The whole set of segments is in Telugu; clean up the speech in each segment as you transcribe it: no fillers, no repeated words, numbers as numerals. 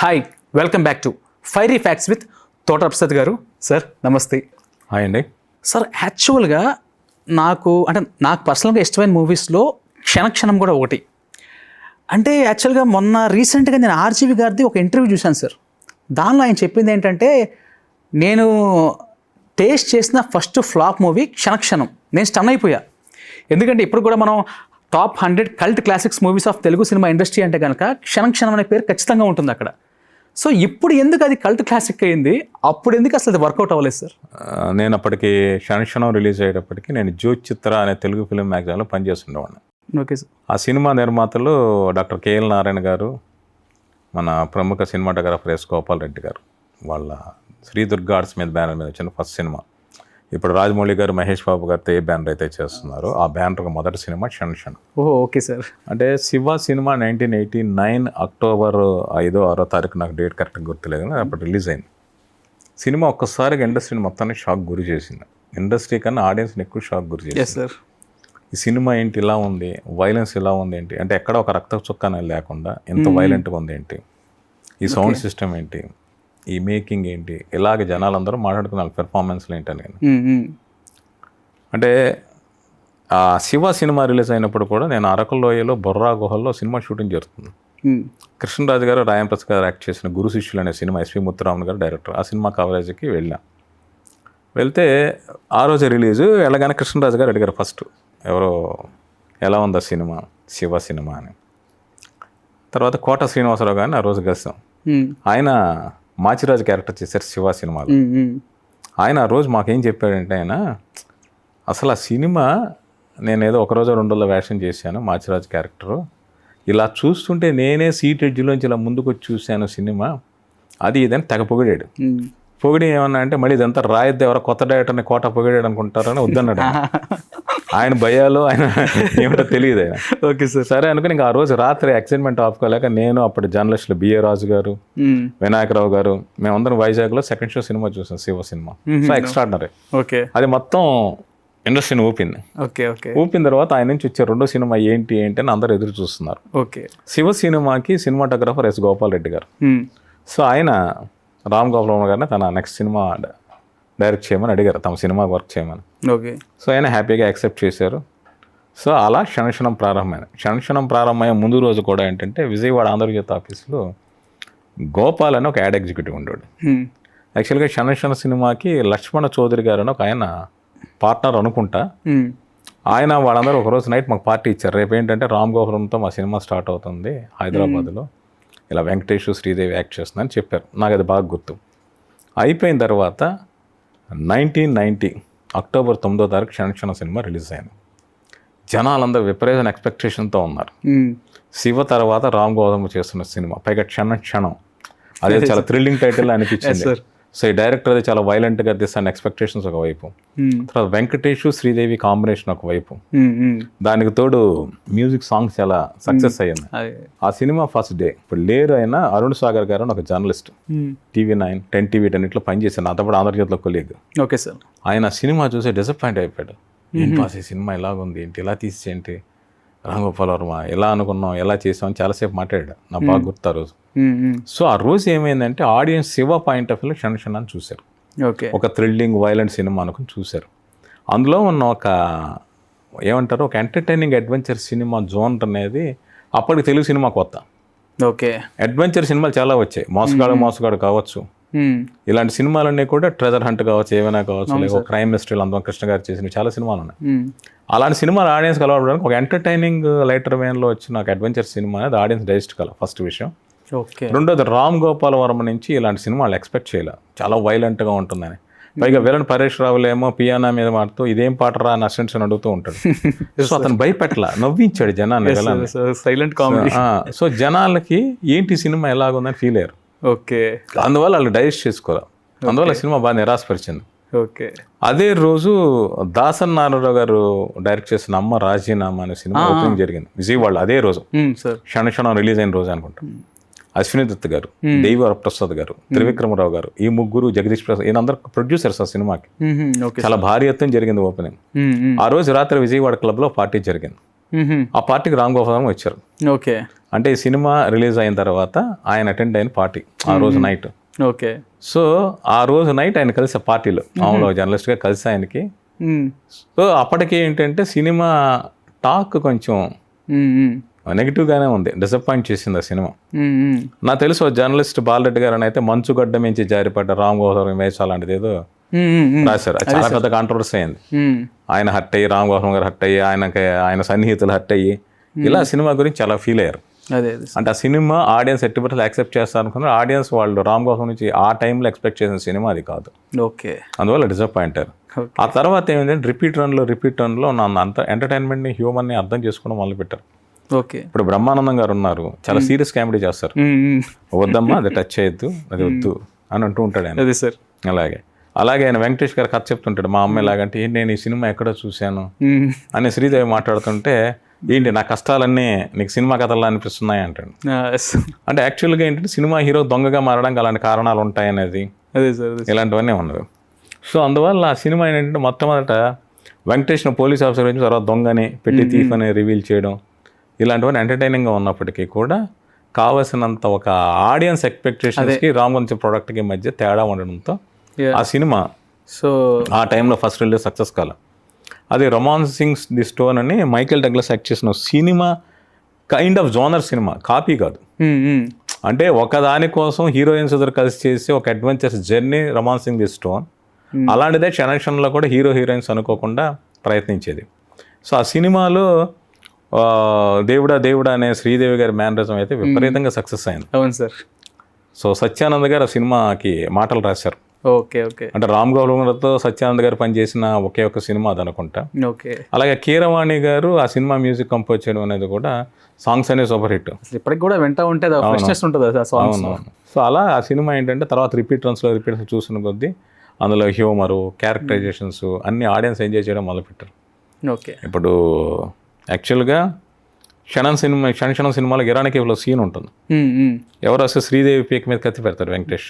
Hi, welcome back to fiery facts with తోట ప్రసాద్ గారు. సార్ నమస్తే. హాయ్ అండి. సార్ యాక్చువల్గా నాకు పర్సనల్గా ఇష్టమైన మూవీస్లో క్షణక్షణం కూడా ఒకటి. అంటే యాక్చువల్గా మొన్న రీసెంట్గా నేను ఆర్జీవి గారిది ఒక ఇంటర్వ్యూ చూశాను సార్. దానిలో ఆయన చెప్పింది ఏంటంటే, నేను టేస్ట్ చేసిన ఫస్ట్ ఫ్లాప్ మూవీ క్షణక్షణం. నేను స్టన్ అయిపోయా. ఎందుకంటే ఇప్పుడు కూడా మనం top 100 cult classics movies of Telugu cinema industry అంటే కనుక క్షణక్షణం అనే పేరు ఖచ్చితంగా ఉంటుంది అక్కడ. సో ఇప్పుడు ఎందుకు అది కల్ట్ క్లాసిక్ అయింది, అప్పుడు ఎందుకు అసలు అది వర్కౌట్ అవ్వలేదు సార్? నేను అప్పటికి క్షణక్షణం రిలీజ్ అయ్యేటప్పటికి నేను జ్యోతిచిత్ర అనే తెలుగు ఫిల్మ్ మ్యాగజైన్లో పనిచేస్తుండేవాడిని. Okay sir. ఆ సినిమా నిర్మాతలు డాక్టర్ కేఎల్ నారాయణ గారు, మన ప్రముఖ సినిమాటోగ్రాఫర్ ఎస్ గోపాల్ రెడ్డి గారు. వాళ్ళ శ్రీ దుర్గా ఆర్ట్స్ మీద బ్యానర్ మీద వచ్చిన ఫస్ట్ సినిమా. ఇప్పుడు రాజమౌళి గారు, మహేష్ బాబు గారితో ఏ బ్యానర్ అయితే చేస్తున్నారో ఆ బ్యానర్ మొదటి సినిమా క్షణక్షణం. ఓహో, ఓకే సార్. అంటే శివ సినిమా 1989 అక్టోబర్ 5-6 తారీఖు, నాకు డేట్ కరెక్ట్గా గుర్తులేదు, అప్పుడు రిలీజ్ అయింది. సినిమా ఒక్కసారిగా ఇండస్ట్రీని మొత్తాన్ని షాక్ గురి చేసింది. ఇండస్ట్రీ కన్నా ఆడియన్స్ని ఎక్కువ షాక్ గురి చేసింది. ఈ సినిమా ఏంటి ఇలా ఉంది, వైలెన్స్ ఇలా ఉంది ఏంటి, అంటే ఎక్కడ ఒక రక్త చుక్క లేకుండా ఎంత వైలెంట్గా ఉంది ఏంటి, ఈ సౌండ్ సిస్టమ్ ఏంటి, ఈ మేకింగ్ ఏంటి, ఇలాగ జనాలందరూ మాట్లాడుకున్నారు పెర్ఫార్మెన్స్లు ఏంటని. అంటే ఆ శివ సినిమా రిలీజ్ అయినప్పుడు కూడా నేను అరకులోయలో బొర్రా గుహల్లో సినిమా షూటింగ్ జరుగుతుంది. కృష్ణరాజు గారు, రాయం ప్రసాద్ గారు యాక్ట్ చేసిన గురు శిష్యులు అనే సినిమా, ఎస్వి ముత్తురామన్ గారు డైరెక్టర్. ఆ సినిమా కవరేజ్కి వెళ్తే ఆ రోజు రిలీజు వెళ్ళగానే కృష్ణరాజు గారు అడిగారు ఫస్ట్, ఎవరో ఎలా ఉందా సినిమా, శివ సినిమా అని. తర్వాత కోట శ్రీనివాసరావు గారిని ఆ రోజు కలిసాం. ఆయన మాచిరాజు క్యారెక్టర్ చేశారు శివ సినిమాలో. ఆయన ఆ రోజు మాకేం చెప్పాడంటే, ఆయన అసలు ఆ సినిమా నేనేదో ఒకరోజు 2 రోజుల్లో వేషం చేశాను మాచిరాజు క్యారెక్టరు, ఇలా చూస్తుంటే నేనే సీట్ ఎడ్జ్లోంచి ఇలా ముందుకు వచ్చి చూశాను సినిమా, అది ఇదని తెగ పొగిడాడు. పొగిడి ఏమన్నా అంటే, మళ్ళీ ఇదంతా రాయద్దు, ఎవరో కొత్త డైరెక్టర్ని కోట పొగిడాడు అనుకుంటారని వద్దన్నాడు. ఆయన భయాలు ఆయన ఏమిటో తెలియదు ఆయన. Okay sir. సరే అనుకుని ఇంకా ఆ రోజు రాత్రి ఎక్సైట్మెంట్ ఆపుకోలేక నేను, అప్పుడు జర్నలిస్టులు బిఏ రాజు గారు, వినాయకరావు గారు, మేమందరం వైజాగ్లో సెకండ్ షో సినిమా చూసాం, Shiva cinema. So extraordinary. Okay. అది మొత్తం ఇండస్ట్రీని ఊపింది. Okay okay. ఊపిన తర్వాత ఆయన నుంచి వచ్చే రెండో సినిమా ఏంటి అని అందరూ ఎదురు చూస్తున్నారు. ఓకే. శివ సినిమాకి సినిమాటోగ్రాఫర్ ఎస్ గోపాల్ రెడ్డి గారు. సో ఆయన రామ్ గోపాల్ గారిని తన నెక్స్ట్ సినిమా డైరెక్ట్ చేయమని అడిగారు, తమ సినిమా వర్క్ చేయమని. ఓకే. సో ఆయన హ్యాపీగా యాక్సెప్ట్ చేశారు. సో అలా క్షణక్షణం ప్రారంభమైంది. క్షణక్షణం ప్రారంభమయ్యే ముందు రోజు కూడా ఏంటంటే, విజయవాడ ఆంధ్రజ్యోతి ఆఫీస్లో గోపాల్ అని ఒక యాడ్ ఎగ్జిక్యూటివ్ ఉండేవాడు. యాక్చువల్గా క్షణక్షణ సినిమాకి లక్ష్మణ చౌదరి గారు అని ఒక ఆయన పార్ట్నర్ అనుకుంటా. ఆయన వాళ్ళందరూ ఒకరోజు నైట్ మాకు పార్టీ ఇచ్చారు. రేపు ఏంటంటే రామ్ గోపురంతో మా సినిమా స్టార్ట్ అవుతుంది హైదరాబాద్లో, ఇలా వెంకటేష్ శ్రీదేవి యాక్ట్ చేస్తుందని చెప్పారు. నాకు అది బాగా గుర్తు. అయిపోయిన తర్వాత 1990 అక్టోబర్ 9వ తారీఖు క్షణక్షణ సినిమా రిలీజ్ అయింది. జనాలందరూ విపరీతమైన ఎక్స్పెక్టేషన్తో ఉన్నారు. శివ తర్వాత రామ్ గోపాల్ చేస్తున్న సినిమా, పైగా క్షణక్షణం, అదే చాలా థ్రిల్లింగ్ టైటిల్ అనిపించింది. సో ఈ డైరెక్టర్ అది చాలా వైలెంట్గా తీస్తాను ఎక్స్పెక్టేషన్స్ ఒకవైపు, తర్వాత వెంకటేష్ శ్రీదేవి కాంబినేషన్ ఒకవైపు, దానికి తోడు మ్యూజిక్ సాంగ్స్ చాలా సక్సెస్ అయ్యింది. ఆ సినిమా ఫస్ట్ డే ఇప్పుడు లేరు అయినా అరుణ్ సాగర్ గారు అని ఒక జర్నలిస్ట్, TV9, 10 TV వీటన్నిటిలో పనిచేశాను, అతప్పుడు ఆంధ్రజ్యోతిలో కొలీగ్. Okay sir. ఆయన సినిమా చూసి డిసప్పాయింట్ అయిపోయాడు. ఏం పాస్ ఈ సినిమా ఇలాగుంది ఏంటి, ఇలా తీసేంటి రామ్ గోపాల్ వర్మ, ఎలా అనుకున్నాం, ఎలా చేసామని చాలాసేపు మాట్లాడాడు. నాకు బాగా గుర్తు ఆ రోజు. సో ఆ రోజు ఏమైందంటే, ఆడియన్స్ శివ పాయింట్ ఆఫ్ వ్యూలో క్షణక్షణాన్ని చూశారు. ఓకే. ఒక థ్రిల్లింగ్ వైలెంట్ సినిమా అనుకుని చూశారు. అందులో ఉన్న ఒక ఏమంటారు, ఒక ఎంటర్టైనింగ్ అడ్వెంచర్ సినిమా జోనర్ అనేది అప్పటికి తెలుగు సినిమా కొత్త. ఓకే. అడ్వెంచర్ సినిమాలు చాలా వచ్చాయి, మోసగాడు కావచ్చు, ఇలాంటి సినిమాలన్నీ కూడా ట్రెజర్ హంట్ కావచ్చు, ఏమైనా కావచ్చు, లేక క్రైమ్ మిస్టరీలు, అందరం కృష్ణ గారు చేసిన చాలా సినిమాలు ఉన్నాయి. అలాంటి సినిమాలు ఆడియన్స్ కలవడానికి ఒక ఎంటర్టైనింగ్ లైటర్ వేన్లో వచ్చిన ఒక అడ్వెంచర్ సినిమా అనేది ఆడియన్స్ డైజెస్ట్ కల ఫస్ట్ విషయం. రెండోది, రామ్ గోపాల్ వర్మ నుంచి ఇలాంటి సినిమాలు ఎక్స్పెక్ట్ చేయలే, చాలా వైలెంట్గా ఉంటుందని. పైగా విలన్ పరేష్ రావులేమో పియానా మీద మాడుతూ ఇదేం పాటరా అని అసెన్స్ అని అడుగుతూ ఉంటాడు. సో అతను భయపెట్టలా, నవ్వించాడు జనాన్ని. Silent comedy. సో జనాలకి ఏంటి సినిమా ఎలాగుందని ఫీల్ అయ్యారు. ఓకే. అందువల్ల వాళ్ళు డైజెస్ట్ చేసుకోవాలి, అందువల్ల సినిమా బాగా నిరాశపరిచింది. ఓకే. అదే రోజు దాసన్ నారాయణరావు గారు డైరెక్ట్ చేసిన అమ్మ రాజీనామా అనే సినిమా ఓపెనింగ్ జరిగింది విజయవాడ. అదే రోజు క్షణక్షణం రిలీజ్ అయిన రోజు అనుకుంటా. అశ్విని దత్ గారు, దేవి వరప్రసాద్ గారు, త్రివిక్రమరావు గారు, ఈ ముగ్గురు, జగదీష్ ప్రసాద్, ఈయనందరూ ప్రొడ్యూసర్స్ ఆ సినిమాకి. చాలా భారీ ఎత్తున జరిగింది ఓపెనింగ్. ఆ రోజు రాత్రి విజయవాడ క్లబ్లో పార్టీ జరిగింది. ఆ పార్టీకి రామ్ గోపాల్ వర్మ వచ్చారు. ఓకే. అంటే ఈ సినిమా రిలీజ్ అయిన తర్వాత ఆయన అటెండ్ అయిన పార్టీ ఆ రోజు నైట్. ఓకే. సో ఆ రోజు నైట్ ఆయన కలిసి పార్టీలో మామూలుగా జర్నలిస్ట్గా కలిసి ఆయనకి. సో అప్పటికి ఏంటంటే సినిమా టాక్ కొంచెం నెగిటివ్గానే ఉంది, డిసప్పాయింట్ చేసింది ఆ సినిమా. నాకు తెలుసు జర్నలిస్ట్ బాలరెడ్డి గారు అని అయితే మంచుగడ్డ మించి జారిపడ్డ రామ్ గోపాల్ మేచ్ అలాంటిది ఏదో రాశారు. అది చాలా పెద్ద కాంట్రవర్సీ అయింది. ఆయన హర్ట్ అయ్యి, రామ్ గోపాల్ గారు హర్ట్ అయ్యి, ఆయన సన్నిహితులు హర్ట్ అయ్యి, ఇలా సినిమా గురించి చాలా ఫీల్ అయ్యారు. అంటే ఆ సినిమా ఆడియన్స్ 80% యాక్సెప్ట్ చేస్తారు అనుకున్నారు. ఆడియన్స్ వాళ్ళు రామ్ గోపాల్ నుంచి ఆ టైంలో ఎక్స్పెక్ట్ చేసిన సినిమా అది కాదు. ఓకే. అందువల్ల డిసప్పాయింట్ అయ్యారు. ఆ తర్వాత ఏమైందంటే రిపీట్ రన్లో నన్ను అంత ఎంటర్టైన్మెంట్ని హ్యూమన్ని అర్థం చేసుకోవడం మొదలుపెట్టారు. ఓకే. ఇప్పుడు బ్రహ్మానందం గారు ఉన్నారు, చాలా సీరియస్ కామెడీ చేస్తారు. వద్దమ్మా అది టచ్ చేయొద్దు, అది వద్దు అని అంటూ ఉంటాడు ఆయన. అలాగే ఆయన వెంకటేష్ గారు కథ చెప్తుంటాడు, మా అమ్మాయి లాగంటే నేను ఈ సినిమా ఎక్కడో చూశాను అని శ్రీదేవి మాట్లాడుతుంటే, ఏంటి నా కష్టాలన్నీ నీకు సినిమా కథల్లో అనిపిస్తున్నాయి అంటాడు. అంటే యాక్చువల్గా ఏంటంటే సినిమా హీరో దొంగగా మారడానికి అలాంటి కారణాలు ఉంటాయనేది, ఇలాంటివన్నీ ఉన్నవి. సో అందువల్ల ఆ సినిమా ఏంటంటే మొట్టమొదట వెంకటేష్ను పోలీస్ ఆఫీసర్ నుంచి తర్వాత దొంగని పెట్టి థీఫ్ అని రివీల్ చేయడం, ఇలాంటివన్నీ ఎంటర్టైనింగ్గా ఉన్నప్పటికీ కూడా కావలసినంత ఒక ఆడియన్స్ ఎక్స్పెక్టేషన్స్కి రామ్ గోపాల్ ప్రోడక్ట్కి మధ్య తేడా ఉండడంతో ఆ సినిమా సో ఆ టైంలో ఫస్ట్ రిలీజ్ సక్సెస్ కాల. అది రొమాన్సింగ్ ది స్టోన్ అని మైకేల్ డగ్లస్ యాక్ట్ చేసిన cinema, kind of genre cinema, copy కాదు. అంటే ఒకదాని కోసం హీరోయిన్స్ ఇద్దరు కలిసి చేసి ఒక adventures journey romancing the stone, అలాంటిదే క్షణక్షణంలో కూడా హీరో హీరోయిన్స్ అనుకోకుండా ప్రయత్నించేది. సో ఆ సినిమాలో దేవుడా దేవుడా అనే శ్రీదేవి గారి మేనరిజం అయితే విపరీతంగా సక్సెస్ అయింది. అవును సార్. సో సత్యానంద్ గారు ఆ సినిమాకి మాటలు రాశారు. ఓకే. ఓకే. అంటే రామ్ గోపాల్తో సత్యానంద్ గారు పనిచేసిన ఒకే ఒక సినిమా అది అనుకుంటా. ఓకే. అలాగే కీరవాణి గారు ఆ సినిమా మ్యూజిక్ కంపోజ్ చేయడం అనేది కూడా సాంగ్స్ అనేది సూపర్ హిట్. ఇప్పటికి కూడా వింటా ఉంటే అవును. సో అలా ఆ సినిమా ఏంటంటే తర్వాత రిపీట్ రన్స్ చూసిన కొద్దీ అందులో హ్యూమరు, క్యారెక్టరైజేషన్స్ అన్ని ఆడియన్స్ ఎంజాయ్ చేయడం మొదలుపెట్టారు. ఓకే. ఇప్పుడు యాక్చువల్గా క్షణం సినిమాలో గిరాణికేవ్లో సీన్ ఉంటుంది. ఎవరు వస్తే శ్రీదేవి పీక్ మీద కత్తి పెడతారు వెంకటేష్.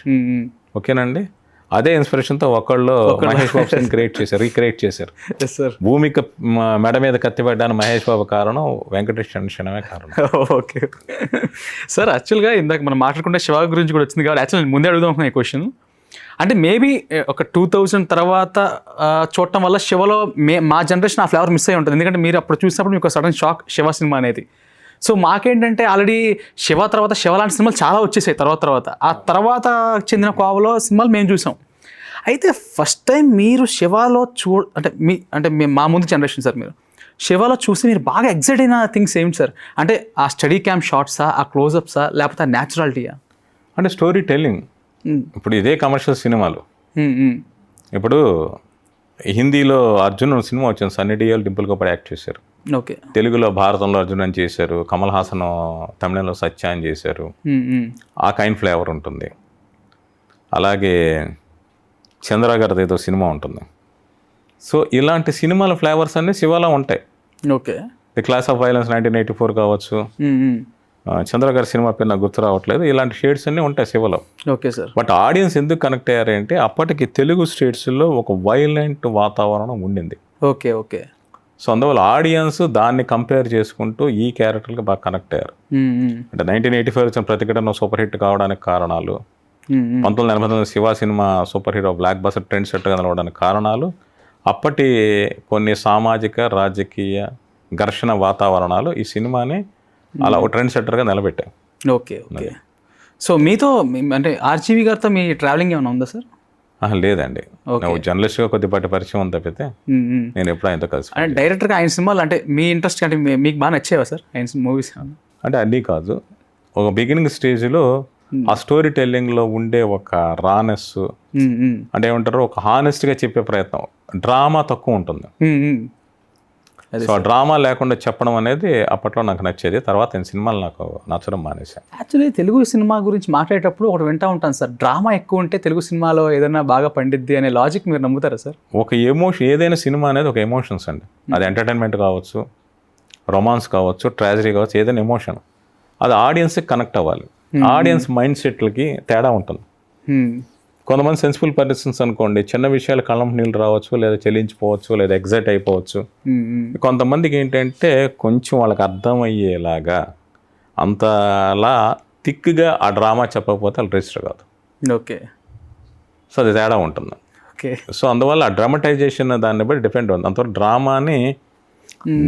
ఓకేనండి. అదే ఇన్స్పిరేషన్తో ఒకళ్ళు మహేష్ బాబు సీన్ రీక్రియేట్ చేశారు. భూమిక మెడ మీద కత్తి పెట్టడానికి మహేష్ బాబు కారణం, వెంకటేష్ క్షణమే కారణం. Okay sir. యాక్చువల్గా ఇందాక మనం మాట్లాడుకుంటే శివ గురించి కూడా వచ్చింది కాబట్టి యాక్చువల్ ముందే అడుగుదాం అనుకున్నా ఈ క్వశ్చన్. అంటే మేబీ ఒక 2000 తర్వాత చూడటం వల్ల శివలో మా జనరేషన్ ఆ ఫ్లేవర్ మిస్ అయి ఉంటుంది. ఎందుకంటే మీరు అప్పుడు చూసినప్పుడు మీకు సడన్ షాక్ శివ సినిమా అనేది. సో మాకేంటంటే ఆల్రెడీ శివ తర్వాత శివ లాంటి సినిమాలు చాలా వచ్చేసాయి తర్వాత ఆ తర్వాత చెందిన కోవలో సినిమాలు మేము చూసాం. అయితే ఫస్ట్ టైం మీరు శివలో అంటే మా ముందు జనరేషన్ సార్, మీరు శివలో చూసి మీరు బాగా ఎగ్జైట్ అయిన థింగ్స్ ఏంటి సార్? అంటే ఆ స్టడీ క్యామ్ షాట్సా, ఆ క్లోజప్సా, లేకపోతే ఆ న్యాచురాలిటీయా? అంటే స్టోరీ టెల్లింగ్. ఇప్పుడు ఇదే కమర్షియల్ సినిమాలు. ఇప్పుడు హిందీలో అర్జున్ సినిమా వచ్చింది, సన్నీ డియోల్, డింపుల్ కపూర్ యాక్ట్ చేశారు. ఓకే. తెలుగులో భారతంలో అర్జున్ అని చేశారు, కమల్ హాసన్ తమిళంలో సత్య అని చేశారు. ఆ కైండ్ ఫ్లేవర్ ఉంటుంది. అలాగే చంద్ర గారిది ఏదో సినిమా ఉంటుంది. సో ఇలాంటి సినిమాల ఫ్లేవర్స్ అన్నీ శివలో ఉంటాయి. Okay. The class of violence 1984 కావచ్చు, చంద్ర గారి సినిమా పేరు నాకు గుర్తు రావట్లేదు. ఇలాంటి షేడ్స్ అన్నీ ఉంటాయి శివలో. Okay sir. బట్ ఆడియన్స్ ఎందుకు కనెక్ట్ అయ్యారంటే అప్పటికి తెలుగు స్టేట్స్లో ఒక వైలెంట్ వాతావరణం ఉండింది. ఓకే. ఓకే. సో అందువల్ల ఆడియన్స్ దాన్ని కంపేర్ చేసుకుంటూ ఈ క్యారెక్టర్కి బాగా కనెక్ట్ అయ్యారు. అంటే 1985 వచ్చిన ప్రతిఘటన సూపర్ హిట్ కావడానికి కారణాలు, 1989 Shiva cinema super hero blockbuster trend సెట్గా నిలవడానికి కారణాలు, అప్పటి కొన్ని సామాజిక రాజకీయ ఘర్షణ వాతావరణాలు ఈ సినిమాని అలా ఒక ట్రెండ్ సెట్టర్గా నిలబెట్టాయి. ఓకే. ఓకే. సో మీతో అంటే ఆర్జీవి గారితో మీ ట్రావెలింగ్ ఏమైనా ఉందా సార్? లేదండి. నువ్వు జర్నలిస్ట్గా కొద్దిపాటి పరిచయం ఉంది తప్పితే నేను ఎప్పుడు ఆయనతో కలిసి. అంటే డైరెక్టర్గా ఆయన సినిమాలు అంటే మీ ఇంట్రెస్ట్ అంటే మీకు బాగా నచ్చేవా సార్ ఆయన మూవీస్? అంటే అన్నీ కాదు, ఒక బిగినింగ్ స్టేజ్లో ఆ స్టోరీ టెల్లింగ్లో ఉండే ఒక రానెస్, అంటే ఏమంటారు, ఒక హానెస్ట్గా చెప్పే ప్రయత్నం. డ్రామా తక్కువ ఉంటుంది. సో డ్రామా లేకుండా చెప్పడం అనేది అప్పట్లో నాకు నచ్చేది. తర్వాత నేను సినిమాలు నాకు నచ్చడం మానేశాను. యాక్చువల్లీ తెలుగు సినిమా గురించి మాట్లాడేటప్పుడు ఒకటి వింటూ ఉంటాను సార్, డ్రామా ఎక్కువ ఉంటే తెలుగు సినిమాలో ఏదైనా బాగా పండిద్ది అనే లాజిక్ మీరు నమ్ముతారా సార్? ఒక ఎమోషన్, ఏదైనా సినిమా అనేది ఒక ఎమోషన్స్ అండి. అది ఎంటర్టైన్మెంట్ కావచ్చు, రొమాన్స్ కావచ్చు, ట్రాజడీ కావచ్చు, ఏదైనా ఎమోషన్ అది ఆడియన్స్కి కనెక్ట్ అవ్వాలి. ఆడియన్స్ మైండ్ సెట్లకి తేడా ఉంటుంది. కొంతమంది సెన్సిబుల్ పర్సన్స్ అనుకోండి, చిన్న విషయాలు కళ్ళం నీళ్ళు రావచ్చు, లేదా చెల్లించిపోవచ్చు, లేదా ఎగ్జైట్ అయిపోవచ్చు. కొంతమందికి ఏంటంటే కొంచెం వాళ్ళకి అర్థమయ్యేలాగా అంతలా థిక్గా ఆ డ్రామా చెప్పకపోతే వాళ్ళు రిజిస్టర్ కాదు. ఓకే. సో అది తేడా ఉంటుంది. ఓకే. సో అందువల్ల ఆ డ్రామటైజేషన్ దాన్ని బట్టి డిపెండ్ ఉంది. అంతవరకు డ్రామాని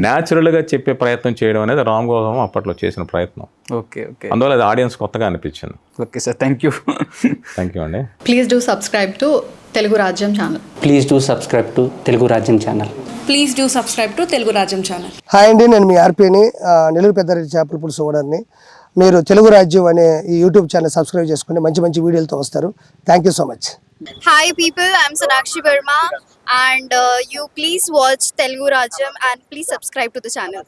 న్యాచురల్గా చెప్పే ప్రయత్నం చేయడం అనేది రామ్ గోపాల్ అప్పట్లో చేసిన ప్రయత్నం. ఓకే. ఓకే. అందువల్ల అది ఆడియన్స్ కొత్తగా అనిపించింది. Okay sir, thank you. Thank you అండి. Please do subscribe to Telugu Rajyam channel. Please do subscribe to Telugu Rajyam channel. Please do subscribe to Telugu Rajyam channel. Hi అండి, నేను మీ ఆర్పీని, నెల్లూరు పెద్దారెడ్డి చేపల పులుసు ఓనర్ని. మీరు తెలుగు రాజ్యం అనే ఈ యూట్యూబ్ ఛానల్ సబ్స్క్రైబ్ చేసుకుని మంచి మంచి వీడియోలతో వస్తారు. Thank you so much. Hi people, I'm Sonakshi Verma and you please watch Telugu Rajyam and please subscribe to the channel.